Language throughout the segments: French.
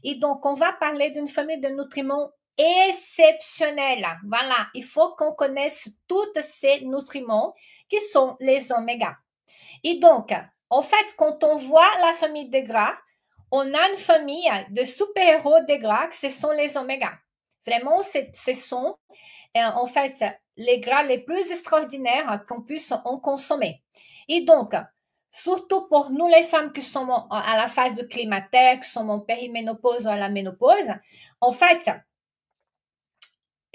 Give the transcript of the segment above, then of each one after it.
Et donc, on va parler d'une famille de nutriments exceptionnels. Voilà, il faut qu'on connaisse tous ces nutriments qui sont les oméga. Et donc, en fait, quand on voit la famille des gras, on a une famille de super-héros des gras, ce sont les oméga. Vraiment, ce sont en fait les gras les plus extraordinaires qu'on puisse en consommer. Et donc, surtout pour nous les femmes qui sont à la phase de climax, qui sont en périménopause ou à la ménopause, en fait,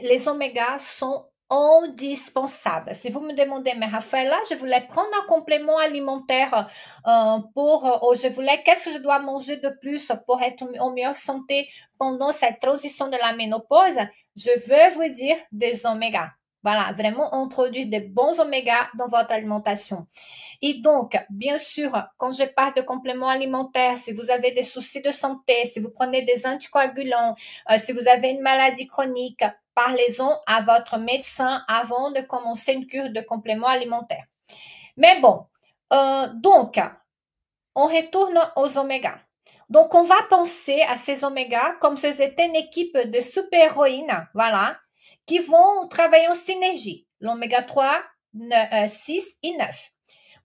les oméga sont indispensables. Si vous me demandez, mais Raphaëla, je voulais prendre un complément alimentaire je voulais, qu'est-ce que je dois manger de plus pour être en meilleure santé pendant cette transition de la ménopause? Je veux vous dire des oméga. Voilà, vraiment introduire des bons oméga dans votre alimentation. Et donc, bien sûr, quand je parle de compléments alimentaires, si vous avez des soucis de santé, si vous prenez des anticoagulants, si vous avez une maladie chronique, parlez-en à votre médecin avant de commencer une cure de compléments alimentaires. Mais bon, donc, on retourne aux oméga. Donc, on va penser à ces oméga comme si c'était une équipe de super-héroïnes, voilà, qui vont travailler en synergie. L'oméga 3, 6 et 9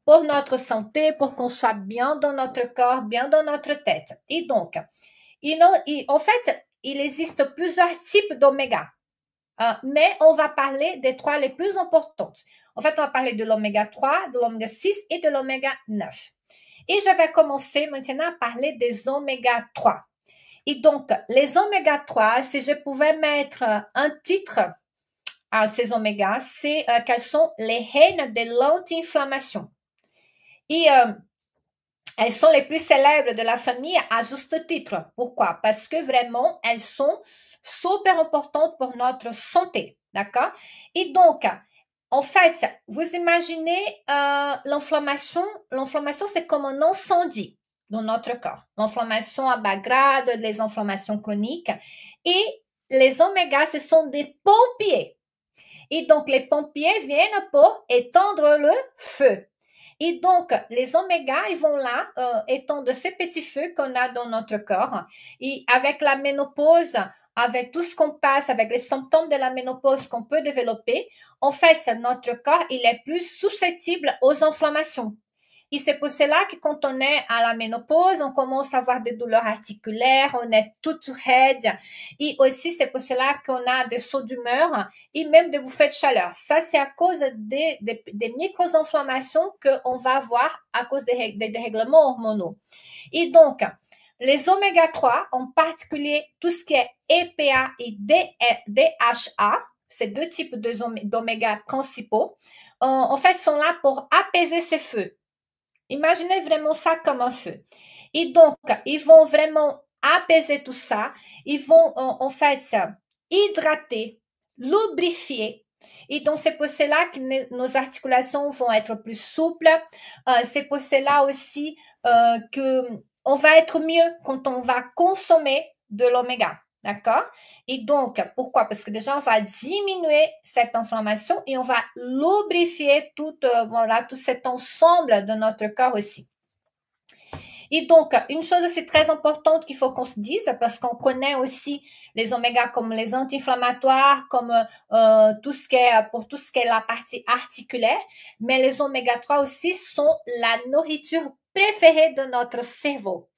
pour notre santé, pour qu'on soit bien dans notre corps, bien dans notre tête. Et donc, en fait, il existe plusieurs types d'oméga, mais on va parler des trois les plus importantes. En fait, on va parler de l'oméga 3, de l'oméga 6 et de l'oméga 9. Et je vais commencer maintenant à parler des oméga 3. Et donc, les oméga 3, si je pouvais mettre un titre à ces oméga, c'est qu'elles sont les reines de l'anti-inflammation. Et elles sont les plus célèbres de la famille à juste titre. Pourquoi? Parce que vraiment, elles sont super importantes pour notre santé. D'accord? Et donc, en fait, vous imaginez l'inflammation. L'inflammation, c'est comme un incendie dans notre corps. L'inflammation à bas grade, les inflammations chroniques. Et les oméga, ce sont des pompiers. Et donc, les pompiers viennent pour éteindre le feu. Et donc, les oméga, ils vont là, étendre ces petits feux qu'on a dans notre corps. Et avec la ménopause, avec tout ce qu'on passe, avec les symptômes de la ménopause qu'on peut développer, en fait, notre corps, il est plus susceptible aux inflammations. Et c'est pour cela que quand on est à la ménopause, on commence à avoir des douleurs articulaires, on est toute raide. Et aussi, c'est pour cela qu'on a des sauts d'humeur et même des bouffées de chaleur. Ça, c'est à cause des micro-inflammations qu'on va avoir à cause des dérèglements hormonaux. Et donc, les oméga 3, en particulier tout ce qui est EPA et DHA, ces deux types d'oméga principaux, en fait, sont là pour apaiser ces feux. Imaginez vraiment ça comme un feu. Et donc, ils vont vraiment apaiser tout ça. Ils vont, en fait, hydrater, lubrifier. Et donc, c'est pour cela que nos articulations vont être plus souples. C'est pour cela aussi qu'on va être mieux quand on va consommer de l'oméga. D'accord? Et donc, pourquoi? Parce que déjà, on va diminuer cette inflammation et on va lubrifier voilà, tout cet ensemble de notre corps aussi. Et donc, une chose aussi très importante qu'il faut qu'on se dise, parce qu'on connaît aussi les oméga comme les anti-inflammatoires, comme pour tout ce qui est la partie articulaire, mais les oméga 3 aussi sont la nourriture préférée de notre cerveau.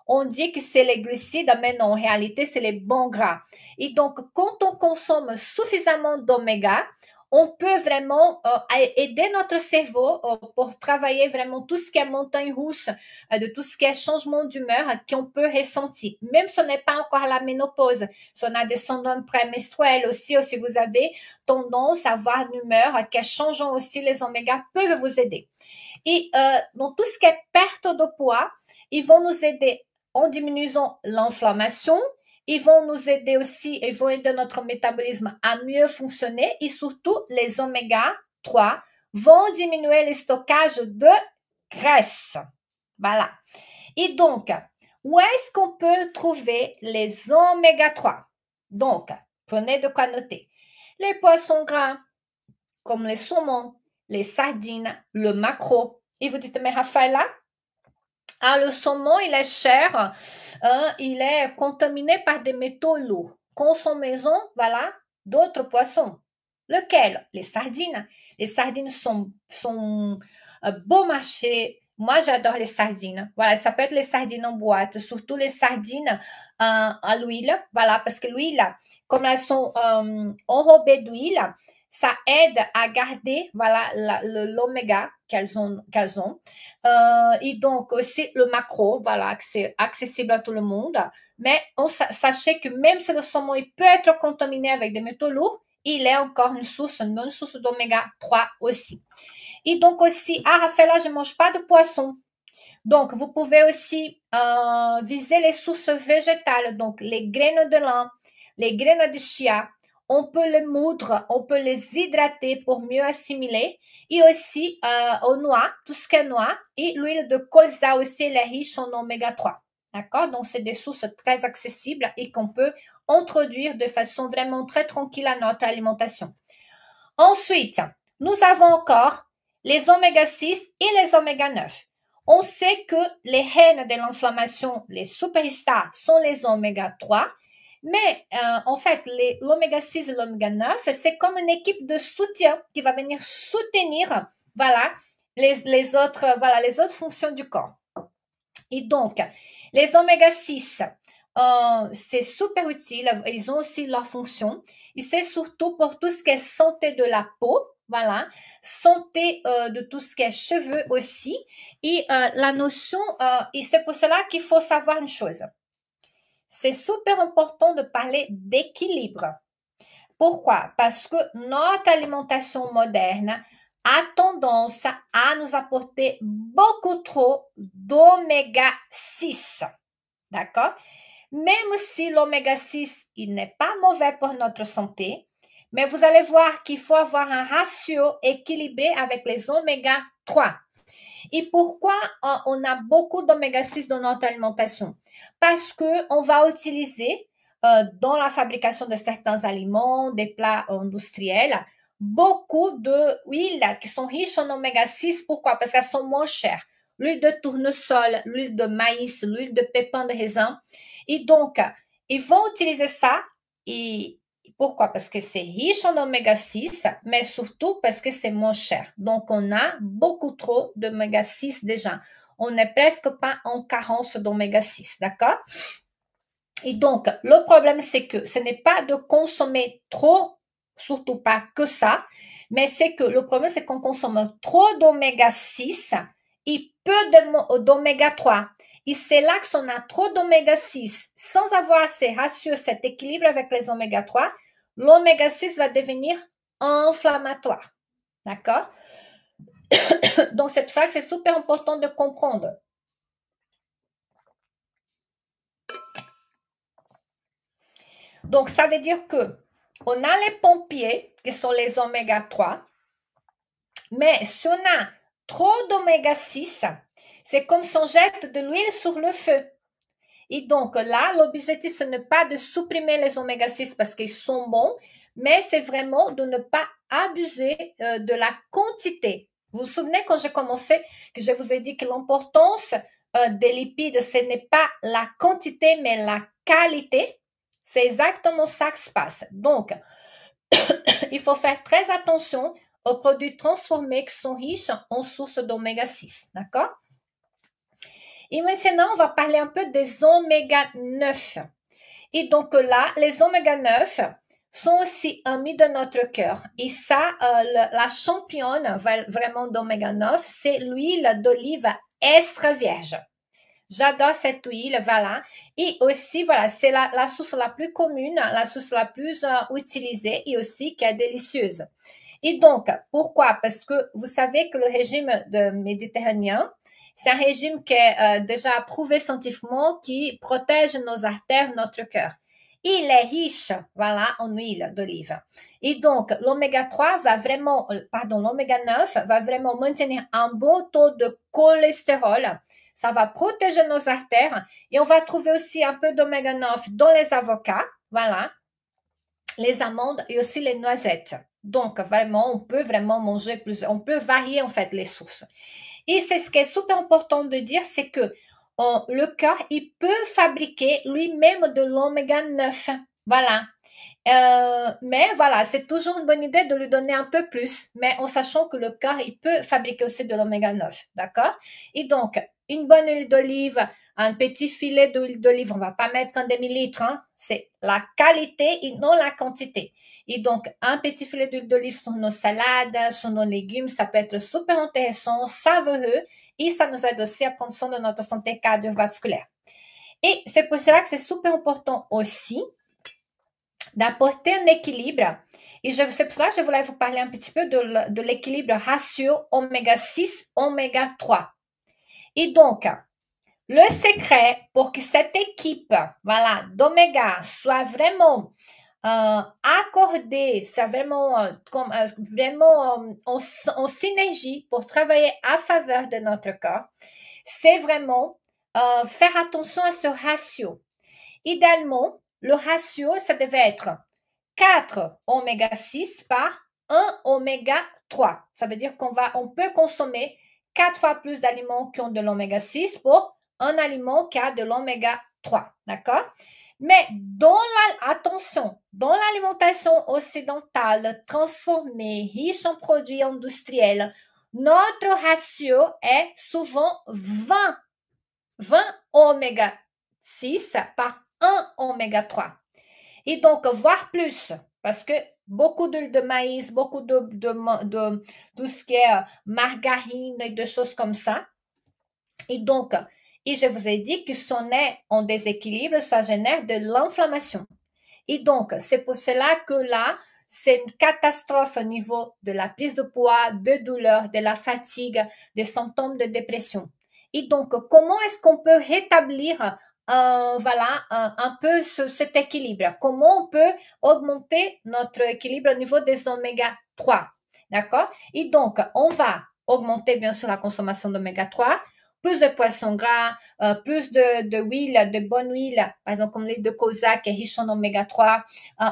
On dit que c'est les glucides, mais non, en réalité, c'est les bons gras. Et donc, quand on consomme suffisamment d'oméga, on peut vraiment aider notre cerveau pour travailler vraiment tout ce qui est montagne russe, de tout ce qui est changement d'humeur qu'on peut ressentir. Même si on n'est pas encore à la ménopause, si on a des syndromes prémenstruels aussi, ou si vous avez tendance à avoir une humeur qui change aussi, les oméga peuvent vous aider. Et dans tout ce qui est perte de poids, ils vont nous aider en diminuant l'inflammation, ils vont nous aider aussi, ils vont aider notre métabolisme à mieux fonctionner et surtout les oméga 3 vont diminuer le stockage de graisse. Voilà. Et donc, où est-ce qu'on peut trouver les oméga 3? Donc, prenez de quoi noter. Les poissons gras, comme les saumons, les sardines, le maquereau. Et vous dites, mais Raphaëla, Ah, le saumon, il est cher, il est contaminé par des métaux lourds. Consommons, voilà, d'autres poissons. Lequel? Les sardines. Les sardines sont beau marché. Moi, j'adore les sardines. Voilà, ça peut être les sardines en boîte, surtout les sardines à l'huile. Voilà, parce que l'huile, comme elles sont enrobées d'huile, ça aide à garder voilà l'oméga qu'elles ont. Et donc aussi le macro, voilà, que c'est accessible à tout le monde. Mais sachez que même si le saumon il peut être contaminé avec des métaux lourds, il est encore une bonne source d'oméga 3 aussi. Et donc aussi, ah Raphaël, je ne mange pas de poisson. Donc, vous pouvez aussi viser les sources végétales, donc les graines de lin, les graines de chia. On peut les moudre, on peut les hydrater pour mieux assimiler. Et aussi aux noix, tout ce qui est noix. Et l'huile de colza aussi, elle est riche en oméga 3. D'accord? Donc, c'est des sources très accessibles et qu'on peut introduire de façon vraiment très tranquille à notre alimentation. Ensuite, nous avons encore les oméga 6 et les oméga 9. On sait que les reines de l'inflammation, les superstars, sont les oméga 3, mais en fait, l'oméga 6 et l'oméga 9, c'est comme une équipe de soutien qui va venir soutenir voilà, les autres fonctions du corps. Et donc, les oméga 6, c'est super utile, ils ont aussi leur fonction. Et c'est surtout pour tout ce qui est santé de la peau, voilà, santé de tout ce qui est cheveux aussi. Et la notion, et c'est pour cela qu'il faut savoir une chose. C'est super important de parler d'équilibre. Pourquoi? Parce que notre alimentation moderne a tendance à nous apporter beaucoup trop d'oméga 6. D'accord? Même si l'oméga 6, il n'est pas mauvais pour notre santé, mais vous allez voir qu'il faut avoir un ratio équilibré avec les oméga 3. Et pourquoi on a beaucoup d'oméga 6 dans notre alimentation? Parce qu'on va utiliser dans la fabrication de certains aliments, des plats industriels, beaucoup d'huiles qui sont riches en oméga 6. Pourquoi? Parce qu'elles sont moins chères. L'huile de tournesol, l'huile de maïs, l'huile de pépins de raisin. Et donc, ils vont utiliser ça et pourquoi? Parce que c'est riche en oméga 6, mais surtout parce que c'est moins cher. Donc, on a beaucoup trop d'oméga 6 déjà. On n'est presque pas en carence d'oméga 6, d'accord? Et donc, le problème, c'est que ce n'est pas de consommer trop, surtout pas que ça, mais c'est que le problème, c'est qu'on consomme trop d'oméga 6 et peu d'oméga 3. Et c'est là que si on a trop d'oméga 6 sans avoir assez ratio, cet équilibre avec les oméga 3, l'oméga 6 va devenir inflammatoire. D'accord? Donc, c'est pour ça que c'est super important de comprendre. Donc, ça veut dire que on a les pompiers, qui sont les oméga 3, mais si on a trop d'oméga 6, c'est comme si on jette de l'huile sur le feu. Et donc là, l'objectif, ce n'est pas de supprimer les oméga 6 parce qu'ils sont bons, mais c'est vraiment de ne pas abuser de la quantité. Vous vous souvenez quand j'ai commencé, que je vous ai dit que l'importance des lipides, ce n'est pas la quantité, mais la qualité. C'est exactement ça qui se passe. Donc, il faut faire très attention aux produits transformés qui sont riches en sources d'oméga 6. D'accord? Et maintenant, on va parler un peu des oméga 9. Et donc là, les oméga 9 sont aussi amis de notre cœur. Et ça, la championne vraiment d'oméga 9, c'est l'huile d'olive extra vierge. J'adore cette huile, voilà. Et aussi, voilà, c'est la source la plus commune, la source la plus utilisée et aussi qui est délicieuse. Et donc, pourquoi? Parce que vous savez que le régime méditerranéen, c'est un régime qui est déjà approuvé scientifiquement, qui protège nos artères, notre cœur. Il est riche, voilà, en huile d'olive. Et donc, l'oméga 3 va vraiment, l'oméga 9 va vraiment maintenir un bon taux de cholestérol. Ça va protéger nos artères. Et on va trouver aussi un peu d'oméga 9 dans les avocats, voilà, les amandes et aussi les noisettes. Donc, vraiment, on peut vraiment manger plus, on peut varier en fait les sources. Et c'est ce qui est super important de dire, c'est que le corps, il peut fabriquer lui-même de l'oméga 9. Voilà. Mais voilà, c'est toujours une bonne idée de lui donner un peu plus, mais en sachant que le corps, il peut fabriquer aussi de l'oméga 9, d'accord? Et donc, une bonne huile d'olive, un petit filet d'huile d'olive, on va pas mettre un demi-litre, hein, c'est la qualité et non la quantité. Et donc, un petit filet d'huile d'olive sur nos salades, sur nos légumes, ça peut être super intéressant, savoureux, et ça nous aide aussi à prendre soin de notre santé cardiovasculaire. Et c'est pour cela que c'est super important aussi d'apporter un équilibre. Et c'est pour cela que je voulais vous parler un petit peu de l'équilibre ratio oméga 6, oméga 3. Et donc, le secret pour que cette équipe, voilà, d'oméga soit vraiment accordée, c'est vraiment, vraiment en synergie pour travailler à faveur de notre corps, c'est vraiment faire attention à ce ratio. Idéalement, le ratio, ça devait être 4 oméga 6 par 1 oméga 3. Ça veut dire on peut consommer 4 fois plus d'aliments qui ont de l'oméga 6 pour un aliment qui a de l'oméga 3. D'accord? Mais attention, dans l'alimentation occidentale transformée, riche en produits industriels, notre ratio est souvent 20 oméga 6 par 1 oméga 3. Et donc, voire plus, parce que beaucoup d'huile de maïs, beaucoup de tout ce qui est margarine et de choses comme ça. Et donc, et je vous ai dit que son est en déséquilibre, ça génère de l'inflammation. Et donc, c'est pour cela que là, c'est une catastrophe au niveau de la prise de poids, de douleur, de la fatigue, des symptômes de dépression. Et donc, comment est-ce qu'on peut rétablir voilà, un peu cet équilibre? Comment on peut augmenter notre équilibre au niveau des oméga 3? D'accord? Et donc, on va augmenter bien sûr la consommation d'oméga 3, plus de poissons gras, plus de huile, de bonne huile, par exemple comme l'huile de colza qui est riche en oméga 3.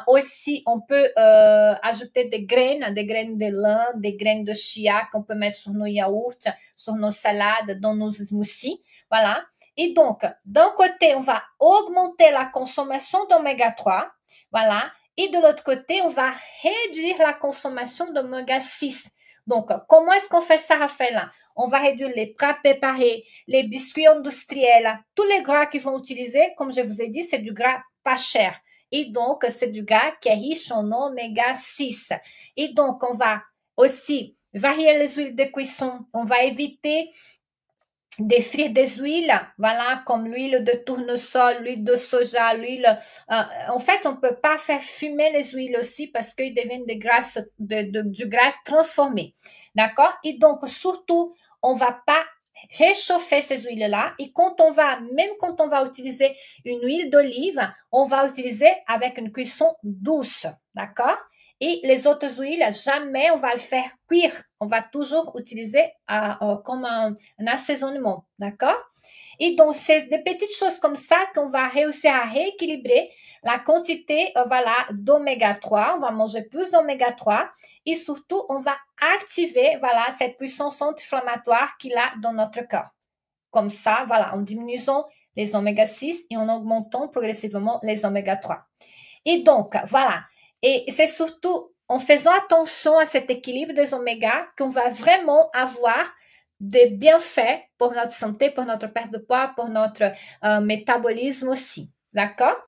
Aussi, on peut ajouter des graines de lin, des graines de chia qu'on peut mettre sur nos yaourts, sur nos salades, dans nos smoothies. Voilà. Et donc, d'un côté, on va augmenter la consommation d'oméga 3. Voilà. Et de l'autre côté, on va réduire la consommation d'oméga 6. Donc, comment est-ce qu'on fait ça, Raphaël? On va réduire les plats préparés, les biscuits industriels, tous les gras qu'ils vont utiliser, comme je vous ai dit, c'est du gras pas cher. Et donc, c'est du gras qui est riche en oméga 6. Et donc, on va aussi varier les huiles de cuisson. On va éviter de frire des huiles, voilà, comme l'huile de tournesol, l'huile de soja, l'huile. En fait, on peut pas faire fumer les huiles aussi parce qu'ils deviennent des grasses, du gras transformé, d'accord? Et donc, surtout, on va pas réchauffer ces huiles-là. Et même quand on va utiliser une huile d'olive, on va utiliser avec une cuisson douce, d'accord? Et les autres huiles, jamais on va le faire cuire. On va toujours utiliser comme un assaisonnement, d'accord? Et donc, c'est des petites choses comme ça qu'on va réussir à rééquilibrer la quantité voilà, d'oméga 3. On va manger plus d'oméga 3 et surtout, on va activer voilà, cette puissance anti-inflammatoire qu'il a dans notre corps. Comme ça, voilà, en diminuant les oméga 6 et en augmentant progressivement les oméga 3. Et donc, voilà. Et c'est surtout en faisant attention à cet équilibre des oméga qu'on va vraiment avoir des bienfaits pour notre santé, pour notre perte de poids, pour notre métabolisme aussi. D'accord?